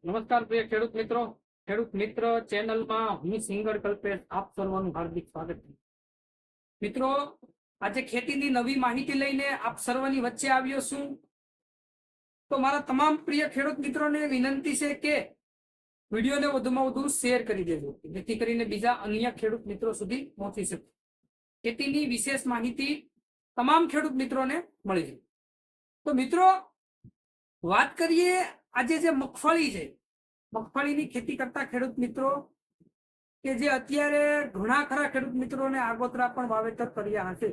નમસ્કાર પ્રિય ખેડૂત મિત્રો, ખેડૂત મિત્ર ચેનલમાં હું સિંગર કલ્પેશ આપ સર્વનું હાર્દિક સ્વાગત છે. મિત્રો, આજે ખેતીની નવી માહિતી લઈને આપ સર્વની વચ્ચે આવ્યો છું. તો મારા તમામ પ્રિય ખેડૂત મિત્રોને વિનંતી છે કે વિડીયોને વધુમાં વધુ શેર કરી દેજો, જેથી કરીને બીજા અન્ય ખેડૂત મિત્રો સુધી પહોંચી શકે. ખેતીની વિશેષ માહિતી તમામ ખેડૂત મિત્રોને મળી જાય. તો મિત્રો, વાત કરીએ આજે જે મગફળી છે, મગફળીની ખેતી કરતા ખેડૂત મિત્રો કે જે અત્યારે ઘણા ખરા ખેડૂત મિત્રોને આગોતરા પણ વાવેતર કર્યા હશે.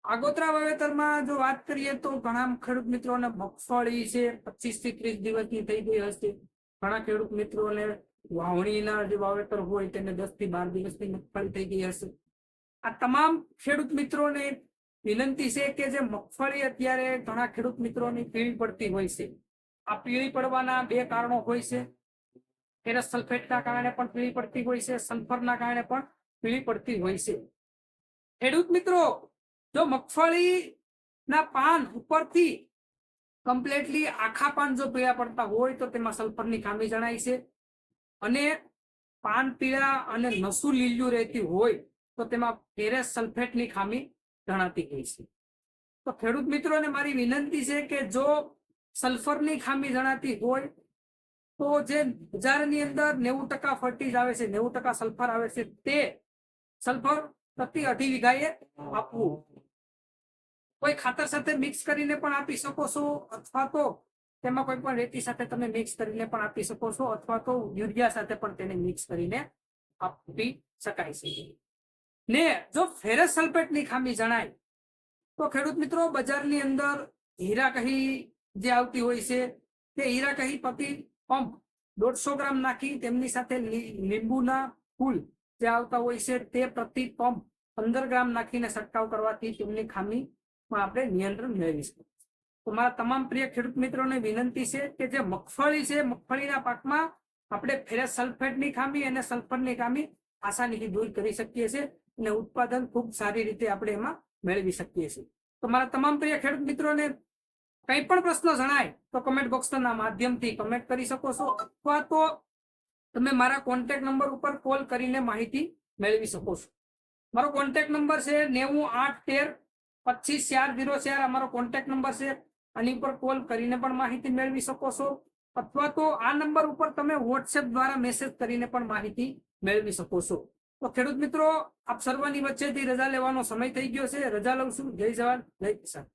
આગોતરા વાવેતરમાં જો વાત કરીએ તો ઘણા ખેડૂત મિત્રોને મગફળી છે 25 થી 30 દિવસની થઈ ગઈ હશે. ઘણા ખેડૂત મિત્રોને વાવણીના જે વાવેતર હોય તેને 10 થી 12 દિવસની મગફળી થઈ ગઈ હશે. આ તમામ ખેડૂત મિત્રોને વિનંતી છે કે જે મગફળી અત્યારે ઘણા ખેડૂત મિત્રોની પીળી પડતી હોય છે. આ પીળી પડવાના બે કારણો હોય છે. ફેરસ સલ્ફેટના કારણે પણ પીળી પડતી હોય છે, સલ્ફરના કારણે પણ પીળી પડતી હોય છે. ખેડૂત મિત્રો, જો મગફળીના પાન ઉપરથી કમ્પ્લીટલી આખા પાન જો પીળા પડતા હોય તો તેમાં સલ્ફરની ખામી જણાય છે, અને પાન પીળા અને નસું લીલું રહેતી હોય તો તેમાં ફેરસ સલ્ફેટની ખામી જણાતી હોય છે. તો ખેડૂત મિત્રોને મારી વિનંતી છે કે જો સલ્ફરની ખામી જણાતી હોય તો જે બજારની અંદર 90% ફર્ટીજ આવે છે, 90% સલ્ફર આવે છે, તે સલ્ફર પ્રતિ 2.5 વીઘાએ આપવું. કોઈ ખાતર સાથે મિક્સ કરીને પણ આપી શકો છો, અથવા તો તેમાં કોઈ પણ રેતી સાથે તમે મિક્સ કરીને પણ આપી શકો છો, અથવા તો યુરિયા સાથે પણ તેને મિક્સ કરીને આપી શકાય છે. ને જો ફેરસ સલ્ફેટની ખામી જણાય તો ખેડૂત મિત્રો, બજારની અંદર હીરાકહી જે આવતી હોય છે તે હીરાકહી પ્રતિ પંપ 150 ગ્રામ નાખી તેમની સાથે લીંબુના ફૂલ જે આવતા હોય છે તે પ્રતિ પંપ 15 ગ્રામ નાખીને છંટકાવ કરવાથી તેમની ખામીમાં આપણે નિયંત્રણ મેળવી શકીએ. તો મારા તમામ પ્રિય ખેડૂત મિત્રોને વિનંતી છે કે જે મગફળી છે, મગફળીના પાકમાં આપણે ફેરસ સલ્ફેટની ખામી અને સલ્ફરની ખામી આસાનીથી દૂર કરી શકીએ છીએ અને ઉત્પાદન ખૂબ સારી રીતે આપણે એમાં મેળવી શકીએ છીએ. તો મારા તમામ પ્રિય ખેડૂત મિત્રોને કંઈ પણ પ્રશ્ન જણાય તો કમેન્ટ બોક્સના માધ્યમથી કમેન્ટ કરી શકો છો, અથવા તો તમે મારા કોન્ટેક્ટ નંબર ઉપર કોલ કરીને માહિતી મેળવી શકો છો. મારો કોન્ટેક્ટ નંબર છે 9813254004. અમારો કોન્ટેક્ટ નંબર છે. આની ઉપર કોલ કરીને પણ માહિતી મેળવી શકો છો, અથવા તો આ નંબર ઉપર તમે વોટ્સએપ દ્વારા મેસેજ કરીને પણ માહિતી મેળવી શકો છો. તો ખેડૂત મિત્રો, આપ સર્વની વચ્ચેથી રજા લેવાનો સમય થઈ ગયો છે. રજા લઉં છું. જય જવાન, જય કિસાન.